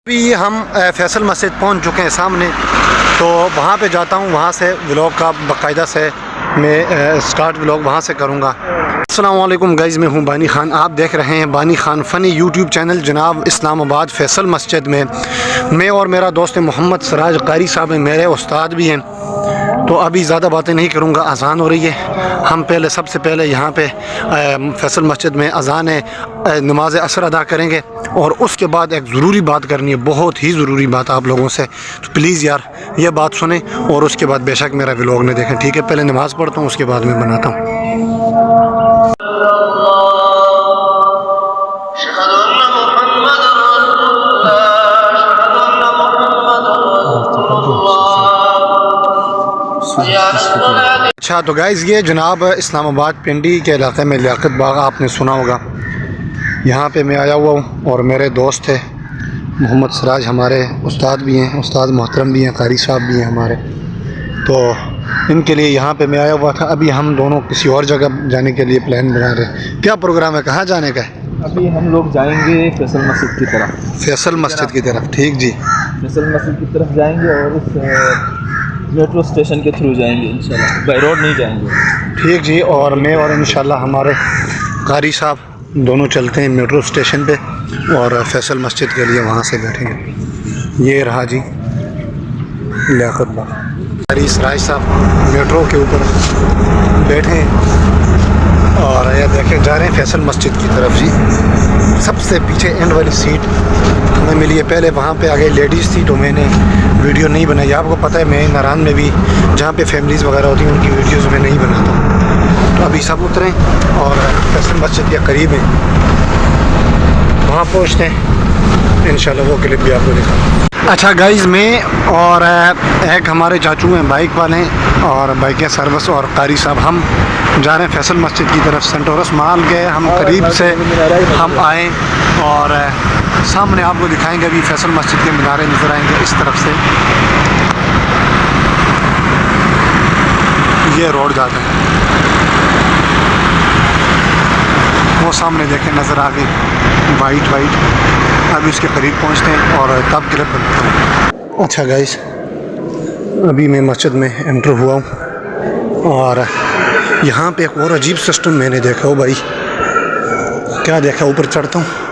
ابھی ہم فیصل مسجد پہنچ چکے ہیں سامنے، تو وہاں پہ جاتا ہوں، وہاں سے ولاگ کا باقاعدہ سے میں سٹارٹ ولاگ وہاں سے کروں گا۔ السلام علیکم گائز، میں ہوں بانی خان، آپ دیکھ رہے ہیں بانی خان فنی یوٹیوب چینل جناب اسلام آباد فیصل مسجد میں اور میرا دوست محمد سراج قاری صاحب ہیں، میرے استاد بھی ہیں۔ تو ابھی زیادہ باتیں نہیں کروں گا، اذان ہو رہی ہے۔ ہم سب سے پہلے یہاں پہ فیصل مسجد میں اذان ہے، نماز عصر ادا کریں گے، اور اس کے بعد ایک ضروری بات کرنی ہے، بہت ہی ضروری بات آپ لوگوں سے، تو پلیز یار یہ بات سنیں اور اس کے بعد بے شک میرا ولاگ نہ دیکھیں، ٹھیک ہے؟ پہلے نماز پڑھتا ہوں، اس کے بعد میں بناتا ہوں۔ اچھا تو گائز، یہ جناب اسلام آباد پنڈی کے علاقے میں لیاقت باغ آپ نے سنا ہوگا، یہاں پہ میں آیا ہوا ہوں، اور میرے دوست ہے محمد سراج، ہمارے استاد بھی ہیں، استاد محترم بھی ہیں، قاری صاحب بھی ہیں ہمارے، تو ان کے لیے یہاں پہ میں آیا ہوا تھا۔ ابھی ہم دونوں کسی اور جگہ جانے کے لیے پلان بنا رہے ہیں۔ کیا پروگرام ہے، کہاں جانے کا ہے؟ ابھی ہم لوگ جائیں گے فیصل مسجد کی طرف۔ فیصل مسجد کی طرف، ٹھیک جی، فیصل مسجد کی طرف جائیں گے، اور اس میٹرو اسٹیشن کے تھرو جائیں گے انشاءاللہ، بائی روڈ نہیں جائیں گے، ٹھیک جی۔ اور میں اور انشاءاللہ ہمارے قاری صاحب دونوں چلتے ہیں میٹرو اسٹیشن پہ، اور فیصل مسجد کے لیے وہاں سے بیٹھیں گے۔ یہ رہا جی لیاقت باغ، قاری سراج صاحب میٹرو کے اوپر بیٹھے ہیں، اور یہ دیکھیں جا رہے ہیں فیصل مسجد کی طرف جی۔ سب سے پیچھے اینڈ والی سیٹ ہمیں ملی ہے، پہلے وہاں پہ آگے لیڈیز تھی تو میں نے ویڈیو نہیں بنائی۔ آپ کو پتہ ہے میں ناران میں بھی جہاں پہ فیملیز وغیرہ ہوتی ہیں ان کی ویڈیوز میں نہیں بناتا ہوں، تو ابھی سب اتریں اور فیصل مسجد کے قریب ہیں، وہاں پہنچتے ہیں انشاءاللہ، وہ کلپ بھی آپ کو دکھاؤں۔ اچھا گائز، میں اور ایک ہمارے چاچو ہیں بائک والے ہیں، اور بائک سروس، اور قاری صاحب ہم جا رہے ہیں فیصل مسجد کی طرف۔ سینٹورس مال گئے ہم، قریب سے ہم آئیں، اور سامنے آپ کو دکھائیں گے، ابھی فیصل مسجد کے مینارے نظر آئیں گے اس طرف سے، یہ روڈ جاتا ہے، وہ سامنے دیکھیں نظر آ گئی وائٹ، ابھی اس کے قریب پہنچتے ہیں اور تب کلپ بنتا ہے۔ اچھا گائز، ابھی میں مسجد میں انٹر ہوا ہوں، اور یہاں پہ ایک اور عجیب سسٹم میں نے دیکھا ہو بھائی، کیا دیکھا، اوپر چڑھتا ہوں۔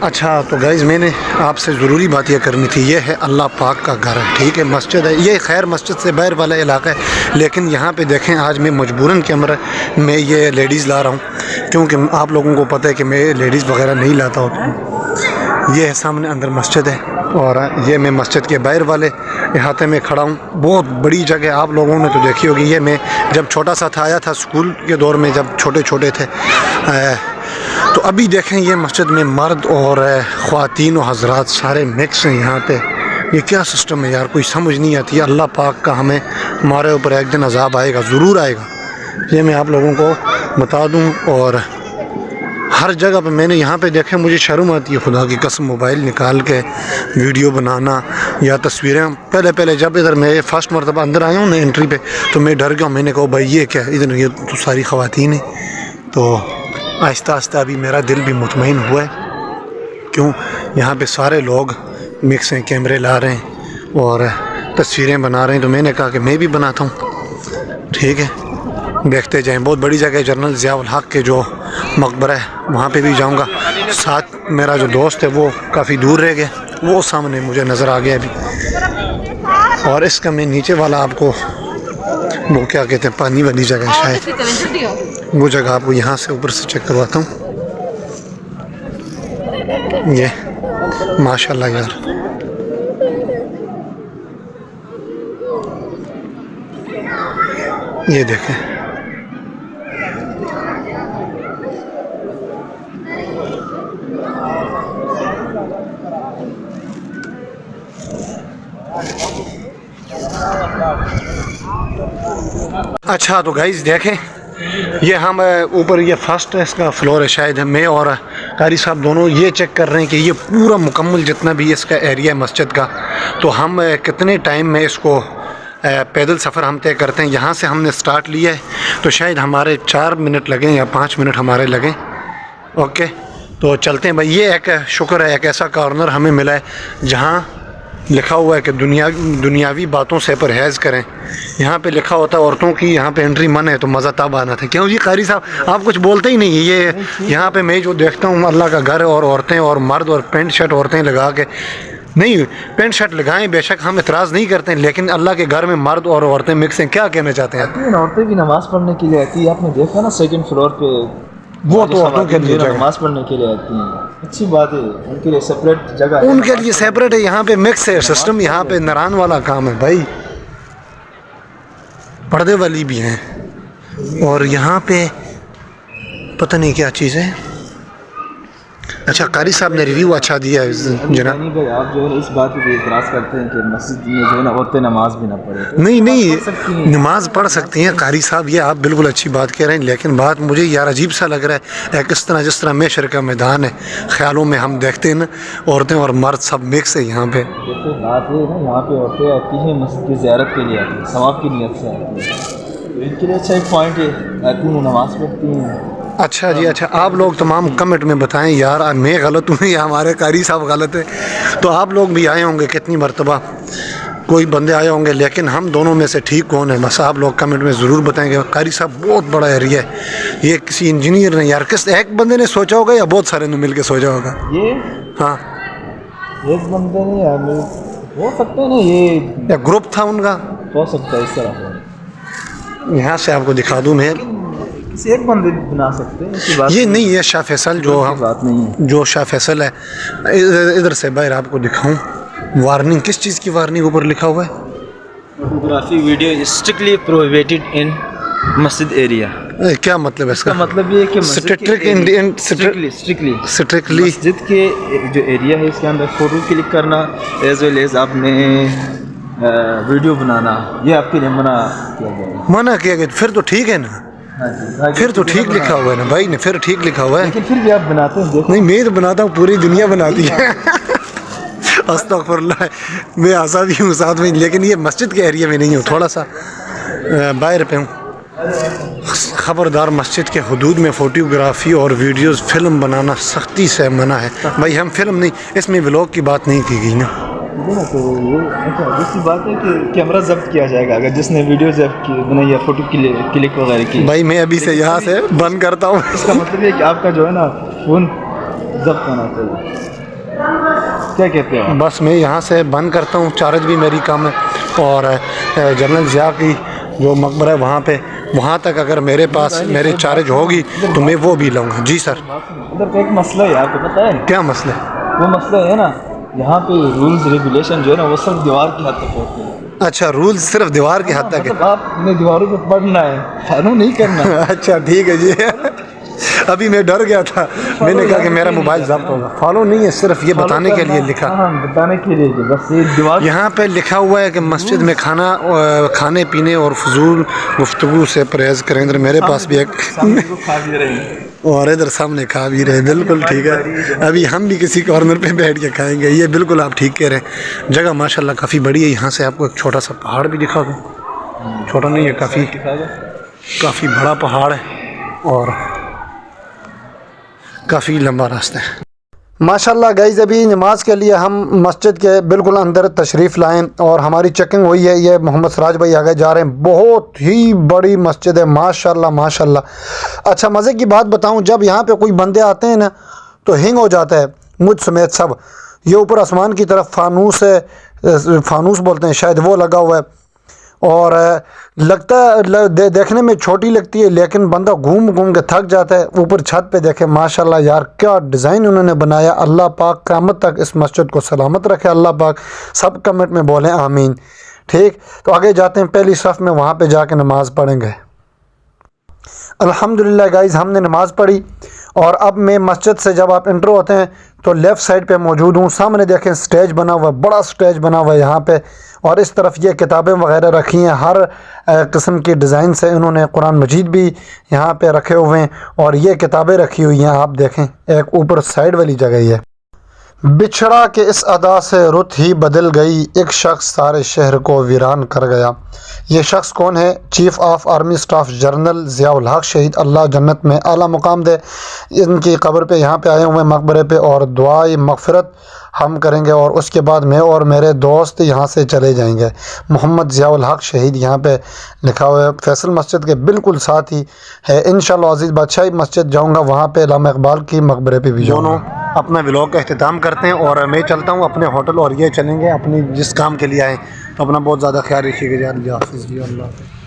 اچھا تو گائز، میں نے آپ سے ضروری بات یہ کرنی تھی، یہ ہے اللہ پاک کا گھر ہے، ٹھیک ہے؟ مسجد ہے یہ، خیر مسجد سے باہر والا علاقہ ہے، لیکن یہاں پہ دیکھیں آج میں مجبوراً کیمرہ میں یہ لیڈیز لا رہا ہوں، کیونکہ آپ لوگوں کو پتہ ہے کہ میں لیڈیز وغیرہ نہیں لاتا ہوں۔ یہ ہے سامنے اندر مسجد ہے، اور یہ میں مسجد کے باہر والے احاطے میں کھڑا ہوں، بہت بڑی جگہ، آپ لوگوں نے تو دیکھی ہوگی۔ یہ میں جب چھوٹا سا تھا، آیا تھا اسکول کے دور میں، جب چھوٹے تھے، تو ابھی دیکھیں یہ مسجد میں مرد اور خواتین و حضرات سارے مکس ہیں یہاں پہ۔ یہ کیا سسٹم ہے یار، کوئی سمجھ نہیں آتی ہے۔ اللہ پاک کا ہمارے اوپر ایک دن عذاب آئے گا، ضرور آئے گا، یہ میں آپ لوگوں کو بتا دوں۔ اور ہر جگہ پہ میں نے یہاں پہ دیکھیں، مجھے شرم آتی ہے خدا کی قسم، موبائل نکال کے ویڈیو بنانا یا تصویریں۔ پہلے جب ادھر میں فرسٹ مرتبہ اندر آیا ہوں نا انٹری پہ، تو میں ڈر گیا، میں نے کہا بھائی یہ کیا، ادھر یہ تو ساری خواتین ہیں۔ تو آہستہ آہستہ ابھی میرا دل بھی مطمئن ہوا ہے، کیوں یہاں پہ سارے لوگ مکس ہیں، کیمرے لا رہے ہیں اور تصویریں بنا رہے ہیں، تو میں نے کہا کہ میں بھی بناتا ہوں، ٹھیک ہے؟ دیکھتے جائیں، بہت بڑی جگہ ہے، جنرل ضیاء الحق کے جو مقبرہ ہے وہاں پہ بھی جاؤں گا۔ ساتھ میرا جو دوست ہے وہ کافی دور رہ گیا، وہ سامنے مجھے نظر آ گیا ابھی، اور اس کا میں نیچے والا آپ کو وہ کیا کہتے ہیں، پانی والی جگہ ہے شاید، وہ جگہ آپ کو یہاں سے اوپر سے چیک کرواتا ہوں۔ یہ ماشاءاللہ یار، یہ دیکھیں، اچھا تو گائز دیکھیں، یہ ہم اوپر، یہ فرسٹ اس کا فلور ہے شاید، میں اور قاری صاحب دونوں یہ چیک کر رہے ہیں کہ یہ پورا مکمل جتنا بھی اس کا ایریا ہے مسجد کا، تو ہم کتنے ٹائم میں اس کو پیدل سفر ہم طے کرتے ہیں۔ یہاں سے ہم نے سٹارٹ لیا ہے، تو شاید ہمارے 4 منٹ لگیں یا 5 منٹ ہمارے لگیں، اوکے؟ تو چلتے ہیں بھائی. یہ ایک شکر ہے ایک ایسا کارنر ہمیں ملا ہے جہاں لکھا ہوا ہے کہ دنیاوی باتوں سے پرہیز کریں. یہاں پہ لکھا ہوتا ہے عورتوں کی یہاں پہ انٹری من ہے تو مزہ تب آنا تھا. کیوں جی قاری صاحب آپ کچھ بولتے ہی نہیں. یہ یہاں پہ میں جو دیکھتا ہوں اللہ کا گھر اور عورتیں اور مرد اور پینٹ شرٹ عورتیں لگا کے, نہیں پینٹ شرٹ لگائیں بے شک ہم اعتراض نہیں کرتے ہیں, لیکن اللہ کے گھر میں مرد اور عورتیں مکس ہیں. کیا کہنا چاہتے ہیں؟ عورتیں بھی نماز پڑھنے کے لیے آتی ہے. آپ نے دیکھا نا سیکنڈ فلور پہ وہ تو عورتوں کے لیے جگہ, نماز پڑھنے کے لیے آتی ہیں. اچھی بات ہے, ان کے لیے سپریٹ جگہ ہے, ان کے لیے سیپریٹ ہے. یہاں پہ مکس ہے سسٹم. یہاں پہ نران والا کام ہے بھائی. پردے والی بھی ہیں اور یہاں پہ پتہ نہیں کیا چیز ہے. اچھا قاری صاحب نے ریویو اچھا دیا ہے جناب. بھائی آپ جو ہے اس بات پہ اعتراض کرتے ہیں کہ مسجد میں جو ہے نا عورتیں نماز بھی نہ پڑھیں. نہیں نماز پڑھ سکتی ہیں قاری صاحب, یہ آپ بالکل اچھی بات کہہ رہے ہیں, لیکن بات مجھے یار عجیب سا لگ رہا ہے. ایک اس طرح جس طرح میشر کا میدان ہے خیالوں میں ہم دیکھتے ہیں نا عورتیں اور مرد سب مکس ہے یہاں پہ. دیکھو بات یہ ہے نا, یہاں پہ عورتیں آتی ہیں مسجد کی زیارت کے لیے آتی ہیں, ثواب کی نیت سے آتی ہیں. ان کے لیے اچھا ایک پوائنٹ ہے, آتی ہیں نماز پڑھتی ہیں. اچھا جی اچھا, آپ لوگ تمام کمنٹ میں بتائیں یار میں غلط ہوں یا ہمارے قاری صاحب غلط ہے. تو آپ لوگ بھی آئے ہوں گے کتنی مرتبہ, کوئی بندے آئے ہوں گے, لیکن ہم دونوں میں سے ٹھیک کون ہے بس آپ لوگ کمنٹ میں ضرور بتائیں گے. قاری صاحب بہت بڑا ایریا ہے, یہ کسی انجینئر نے یار کس ایک بندے نے سوچا ہوگا یا بہت سارے نے مل کے سوچا ہوگا؟ یہ ہاں ایک بندے نے یار ہو سکتا ہے نا, یہ یا گروپ تھا ان کا, ہو سکتا ہے اس طرح. یہاں سے آپ کو دکھا دوں میں, کسی ایک بندے بنا سکتے ہیں, ایسی بات یہ نہیں ہے شاہ فیصل بات نہیں ہے. جو شاہ فیصل ہے ادھر سے باہر آپ کو دکھاؤں. وارننگ کس چیز کی وارننگ اوپر لکھا ہوا ہے؟ فوٹوگرافی ویڈیو اسٹرکٹلی پروہیبٹڈ ان مسجد ایریا. کیا مطلب ہے اس کا؟ مطلب یہ ہے کہ اسٹرکٹلی مسجد کے جو ایریا ہے اس کے اندر فوٹو کلک کرنا ایز ویل ایز آپ نے ویڈیو بنانا, یہ آپ کے لیے منع کیا گیا. منع کیا گیا؟ پھر تو ٹھیک ہے نا, پھر تو ٹھیک لکھا ہوا ہے نا بھائی نے, پھر ٹھیک لکھا ہوا ہے. لیکن پھر بھی آپ بناتے ہیں. دیکھو نہیں میں تو بناتا ہوں, پوری دنیا بناتی ہے. استغفر اللہ, میں آسا بھی ہوں ساتھ میں, لیکن یہ مسجد کے ایریا میں نہیں ہوں, تھوڑا سا باہر پہ ہوں. خبردار مسجد کے حدود میں فوٹوگرافی اور ویڈیوز فلم بنانا سختی سے منع ہے. بھائی ہم فلم نہیں, اس میں ولاگ کی بات نہیں کی گئی نا. تو دوسری بات ہے کہ کیمرہ ضبط کیا جائے گا اگر جس نے ویڈیو ضبط کی بنائی یا فوٹو کلک وغیرہ کی. بھائی میں ابھی سے یہاں سے بند کرتا ہوں. اس کا مطلب یہ کہ آپ کا جو ہے نا فون ضبط ہونا چاہیے. کیا کہتے ہیں؟ بس میں یہاں سے بند کرتا ہوں, چارج بھی میری کم ہے, اور جنرل ضیاء کی جو مقبرہ ہے وہاں پہ, وہاں تک اگر میرے پاس میری چارج ہوگی تو میں وہ بھی لوں گا. جی سر. ادھر کا ایک مسئلہ ہے آپ کو پتہ ہے کیا مسئلہ ہے؟ وہ مسئلہ ہے نا, یہاں پہ رولز ریگولیشن جو ہے نا وہ صرف دیوار کی حد تک ہوتے ہیں. اچھا رول صرف دیوار کی حد تک ہے. آپ نے دیواروں پہ پڑھنا ہے, فالو نہیں کرنا. اچھا ٹھیک ہے جی. ابھی میں ڈر گیا تھا, میں نے کہا کہ میرا موبائل ضبط ہوگا. فالو نہیں ہے, صرف یہ بتانے کے لیے لکھا. بتانے کے لیے بس یہ دیوار. یہاں پہ لکھا ہوا ہے کہ مسجد میں کھانے پینے اور فضول گفتگو سے پرہیز کریں. ادھر میرے پاس بھی ایک کھا بھی رہے ہیں اور ادھر سامنے کھا بھی رہے. بالکل ٹھیک ہے, ابھی ہم بھی کسی کارنر پہ بیٹھ کے کھائیں گے. یہ بالکل آپ ٹھیک کہہ رہے ہیں. جگہ ماشاءاللہ کافی بڑی ہے. یہاں سے آپ کو ایک چھوٹا سا پہاڑ بھی دکھا دوں. چھوٹا نہیں ہے, کافی بڑا پہاڑ ہے اور کافی لمبا راستہ ہے. ماشاءاللہ گائز ابھی نماز کے لیے ہم مسجد کے بالکل اندر تشریف لائیں اور ہماری چیکنگ ہوئی ہے. یہ محمد سراج بھائی آگے جا رہے ہیں. بہت ہی بڑی مسجد ہے ماشاءاللہ ماشاءاللہ. اچھا مزے کی بات بتاؤں, جب یہاں پہ کوئی بندے آتے ہیں نا تو ہینگ ہو جاتا ہے, مجھ سمیت سب. یہ اوپر آسمان کی طرف فانوس ہے, فانوس بولتے ہیں شاید, وہ لگا ہوا ہے اور لگتا ہے دیکھنے میں چھوٹی لگتی ہے لیکن بندہ گھوم کے تھک جاتا ہے. اوپر چھت پہ دیکھیں ماشاءاللہ یار کیا ڈیزائن انہوں نے بنایا. اللہ پاک قیامت تک اس مسجد کو سلامت رکھے. اللہ پاک سب کمنٹ میں بولیں آمین. ٹھیک, تو آگے جاتے ہیں پہلی صف میں, وہاں پہ جا کے نماز پڑھیں گے. الحمدللہ گائز ہم نے نماز پڑھی اور اب میں مسجد سے جب آپ انٹر ہوتے ہیں تو لیفٹ سائڈ پہ موجود ہوں. سامنے دیکھیں سٹیج بنا ہوا ہے, بڑا سٹیج بنا ہوا ہے یہاں پہ, اور اس طرف یہ کتابیں وغیرہ رکھی ہیں. ہر قسم کی ڈیزائن سے انہوں نے قرآن مجید بھی یہاں پہ رکھے ہوئے ہیں اور یہ کتابیں رکھی ہوئی ہیں. آپ دیکھیں ایک اوپر سائڈ والی جگہ ہی ہے. بچھڑا کہ اس ادا سے رت ہی بدل گئی، ایک شخص سارے شہر کو ویران کر گیا۔ یہ شخص کون ہے؟ Chief of army staff general Zia الحق شہید، اللہ جنت میں اعلیٰ مقام دے۔ ان کی قبر پہ یہاں پہ آئے ہوئے مقبرے پہ، اور دعائے مغفرت ہم کریں گے، اور اس کے بعد میں اور میرے دوست یہاں سے چلے جائیں گے۔ محمد ضیاء الحق شہید یہاں پہ لکھا ہوا ہے، فیصل مسجد کے بالکل ساتھ ہی ہے۔ انشاءاللہ عزیز بادشاہی مسجد جاؤں گا، وہاں پہ علامہ اقبال کی مقبرے پہ بھی جاؤں گا۔ اپنا ولاگ کا اختتام کرتے ہیں اور میں چلتا ہوں اپنے ہوٹل، اور یہ چلیں گے اپنی جس کام کے لیے آئے، تو اپنا بہت زیادہ خیال رکھیے گا۔ اللہ حافظ جی، اللہ حافظ۔